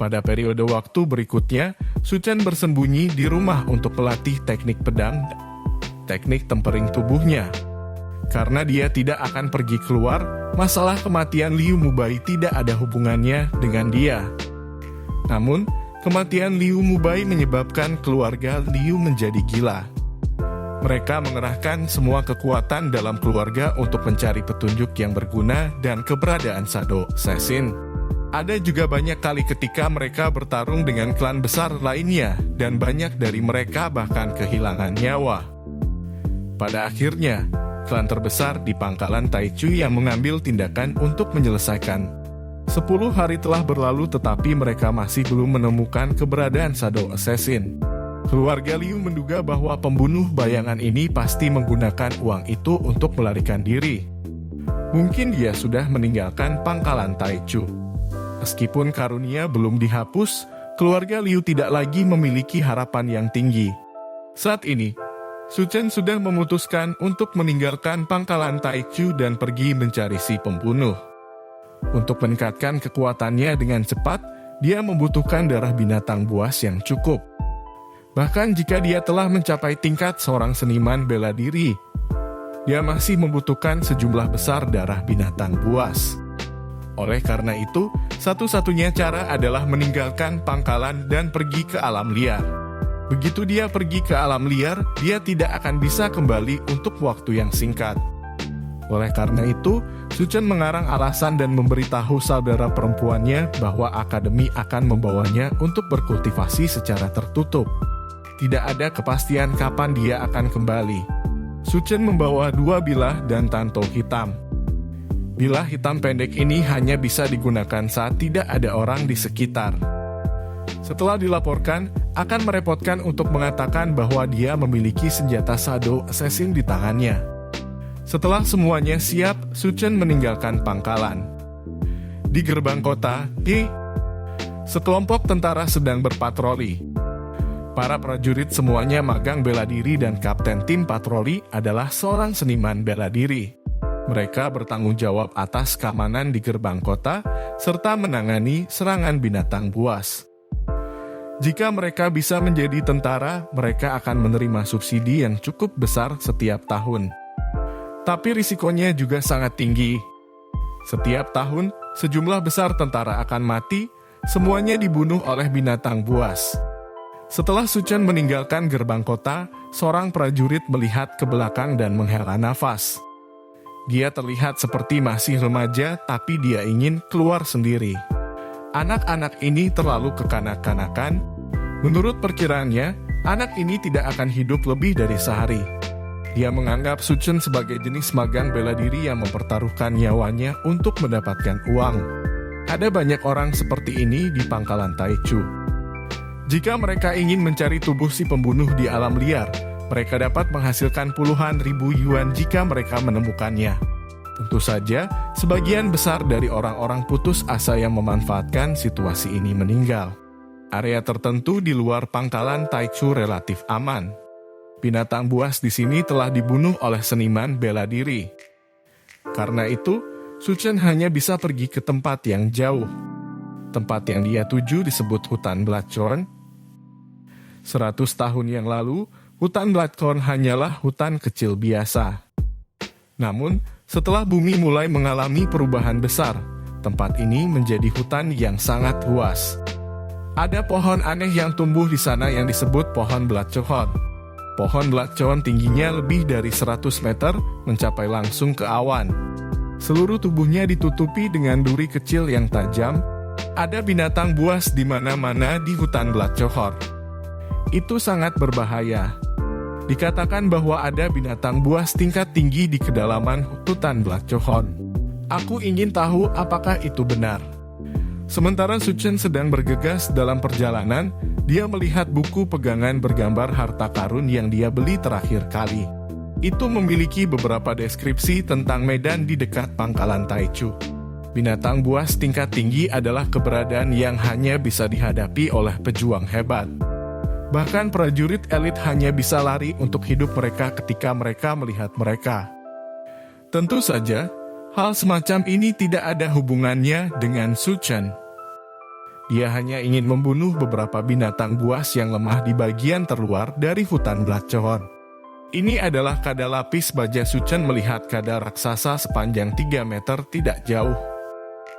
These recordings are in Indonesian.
Pada periode waktu berikutnya, Su Chen bersembunyi di rumah untuk melatih teknik pedang, teknik tempering tubuhnya. Karena dia tidak akan pergi keluar, masalah kematian Liu Mubai tidak ada hubungannya dengan dia. Namun, kematian Liu Mubai menyebabkan keluarga Liu menjadi gila. Mereka mengerahkan semua kekuatan dalam keluarga untuk mencari petunjuk yang berguna dan keberadaan Shadow Assassin. Ada juga banyak kali ketika mereka bertarung dengan klan besar lainnya, dan banyak dari mereka bahkan kehilangan nyawa. Pada akhirnya, klan terbesar di pangkalan Taichu yang mengambil tindakan untuk menyelesaikan. 10 hari telah berlalu tetapi mereka masih belum menemukan keberadaan Shadow Assassin. Keluarga Liu menduga bahwa pembunuh bayangan ini pasti menggunakan uang itu untuk melarikan diri. Mungkin dia sudah meninggalkan pangkalan Taichu. Meskipun karunia belum dihapus, keluarga Liu tidak lagi memiliki harapan yang tinggi. Saat ini, Su Chen sudah memutuskan untuk meninggalkan pangkalan Taichu dan pergi mencari si pembunuh. Untuk meningkatkan kekuatannya dengan cepat, dia membutuhkan darah binatang buas yang cukup. Bahkan jika dia telah mencapai tingkat seorang seniman bela diri, dia masih membutuhkan sejumlah besar darah binatang buas. Oleh karena itu, satu-satunya cara adalah meninggalkan pangkalan dan pergi ke alam liar. Begitu dia pergi ke alam liar, dia tidak akan bisa kembali untuk waktu yang singkat. Oleh karena itu, Su Chen mengarang alasan dan memberitahu saudara perempuannya bahwa akademi akan membawanya untuk berkultivasi secara tertutup. Tidak ada kepastian kapan dia akan kembali. Su Chen membawa 2 bilah dan tanto hitam. Bilah hitam pendek ini hanya bisa digunakan saat tidak ada orang di sekitar. Setelah dilaporkan, akan merepotkan untuk mengatakan bahwa dia memiliki senjata Shadow Assassin di tangannya. Setelah semuanya siap, Su Chen meninggalkan pangkalan. Di gerbang kota, sekelompok tentara sedang berpatroli. Para prajurit semuanya magang bela diri dan kapten tim patroli adalah seorang seniman bela diri. Mereka bertanggung jawab atas keamanan di gerbang kota, serta menangani serangan binatang buas. Jika mereka bisa menjadi tentara, mereka akan menerima subsidi yang cukup besar setiap tahun. Tapi risikonya juga sangat tinggi. Setiap tahun, sejumlah besar tentara akan mati, semuanya dibunuh oleh binatang buas. Setelah Su Chen meninggalkan gerbang kota, seorang prajurit melihat ke belakang dan menghela nafas. Dia terlihat seperti masih remaja, tapi dia ingin keluar sendiri. Anak-anak ini terlalu kekanak-kanakan. Menurut perkiraannya, anak ini tidak akan hidup lebih dari sehari. Dia menganggap Su Chen sebagai jenis magang bela diri yang mempertaruhkan nyawanya untuk mendapatkan uang. Ada banyak orang seperti ini di pangkalan Taichu. Jika mereka ingin mencari tubuh si pembunuh di alam liar, mereka dapat menghasilkan puluhan ribu yuan jika mereka menemukannya. Tentu saja, sebagian besar dari orang-orang putus asa yang memanfaatkan situasi ini meninggal. Area tertentu di luar pangkalan Taichu relatif aman. Binatang buas di sini telah dibunuh oleh seniman bela diri. Karena itu, Su Chen hanya bisa pergi ke tempat yang jauh. Tempat yang dia tuju disebut hutan Bloodthorn. 100 tahun yang lalu, hutan Bloodthorn hanyalah hutan kecil biasa. Namun, setelah bumi mulai mengalami perubahan besar, tempat ini menjadi hutan yang sangat luas. Ada pohon aneh yang tumbuh di sana yang disebut pohon Bloodthorn. Pohon Bloodthorn tingginya lebih dari 100 meter, mencapai langsung ke awan. Seluruh tubuhnya ditutupi dengan duri kecil yang tajam. Ada binatang buas di mana-mana di hutan Bloodthorn. Itu sangat berbahaya. Dikatakan bahwa ada binatang buas tingkat tinggi di kedalaman hutan Bloodthorn. Aku ingin tahu apakah itu benar. Sementara Su Chen sedang bergegas dalam perjalanan, dia melihat buku pegangan bergambar harta karun yang dia beli terakhir kali. Itu memiliki beberapa deskripsi tentang medan di dekat pangkalan Taichu. Binatang buas tingkat tinggi adalah keberadaan yang hanya bisa dihadapi oleh pejuang hebat. Bahkan prajurit elit hanya bisa lari untuk hidup mereka ketika mereka melihat mereka. Tentu saja, hal semacam ini tidak ada hubungannya dengan Su Chen. Dia hanya ingin membunuh beberapa binatang buas yang lemah di bagian terluar dari hutan Black Cahorn. Ini adalah kada lapis baja. Suchen melihat kada raksasa sepanjang 3 meter tidak jauh.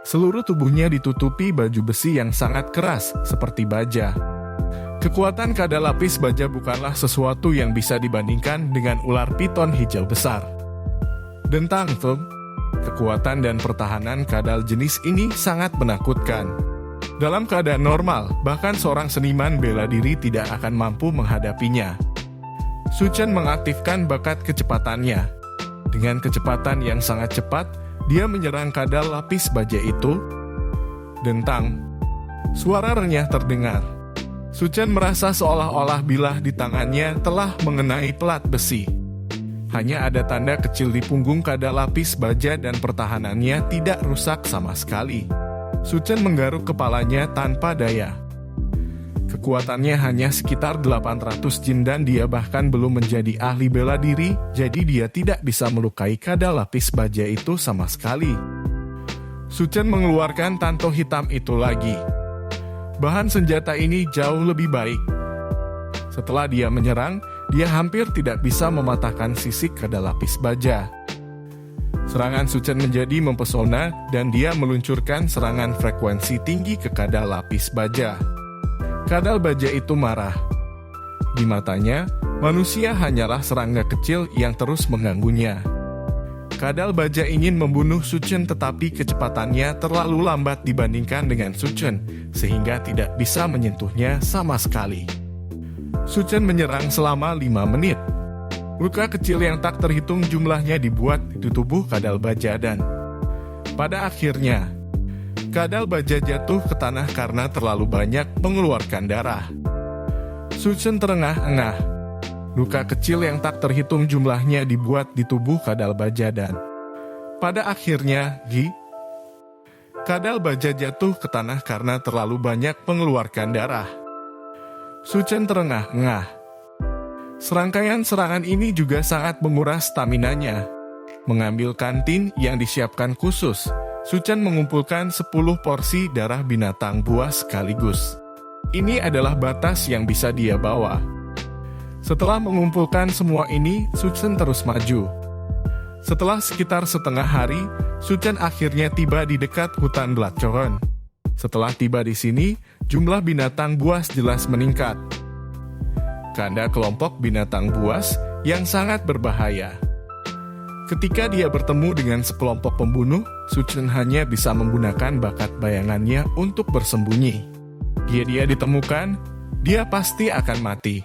Seluruh tubuhnya ditutupi baju besi yang sangat keras, seperti baja. Kekuatan kada lapis baja bukanlah sesuatu yang bisa dibandingkan dengan ular piton hijau besar. Dentang Thumb, kekuatan dan pertahanan kadal jenis ini sangat menakutkan. Dalam keadaan normal, bahkan seorang seniman bela diri tidak akan mampu menghadapinya. Suchen mengaktifkan bakat kecepatannya. Dengan kecepatan yang sangat cepat, dia menyerang kadal lapis baja itu. Dentang. Suara renyah terdengar. Suchen merasa seolah-olah bilah di tangannya telah mengenai pelat besi. Hanya ada tanda kecil di punggung kadal lapis baja dan pertahanannya tidak rusak sama sekali. Suchen menggaruk kepalanya tanpa daya. Kekuatannya hanya sekitar 800 jin dan dia bahkan belum menjadi ahli bela diri, jadi dia tidak bisa melukai kadal lapis baja itu sama sekali. Suchen mengeluarkan tanto hitam itu lagi. Bahan senjata ini jauh lebih baik. Setelah dia menyerang, dia hampir tidak bisa mematahkan sisik kadal lapis baja. Serangan Suchen menjadi mempesona dan dia meluncurkan serangan frekuensi tinggi ke kadal lapis baja. Kadal baja itu marah. Di matanya, manusia hanyalah serangga kecil yang terus mengganggunya. Kadal baja ingin membunuh Suchen tetapi kecepatannya terlalu lambat dibandingkan dengan Suchen, sehingga tidak bisa menyentuhnya sama sekali. Suchen menyerang selama 5 menit. Luka kecil yang tak terhitung jumlahnya dibuat di tubuh kadal baja dan pada akhirnya, kadal baja jatuh ke tanah karena terlalu banyak mengeluarkan darah. Suchen terengah-engah. Luka kecil yang tak terhitung jumlahnya dibuat di tubuh kadal baja dan pada akhirnya, kadal baja jatuh ke tanah karena terlalu banyak mengeluarkan darah. Suchen terengah-engah. Serangkaian serangan ini juga sangat menguras staminanya. Mengambil kantin yang disiapkan khusus, Suchen mengumpulkan 10 porsi darah binatang buas sekaligus. Ini adalah batas yang bisa dia bawa. Setelah mengumpulkan semua ini, Suchen terus maju. Setelah sekitar setengah hari, Suchen akhirnya tiba di dekat hutan Black Cahorn. Setelah tiba di sini, jumlah binatang buas jelas meningkat. Kanda kelompok binatang buas yang sangat berbahaya. Ketika dia bertemu dengan sekelompok pembunuh, Suchen hanya bisa menggunakan bakat bayangannya untuk bersembunyi. Jika dia ditemukan, dia pasti akan mati.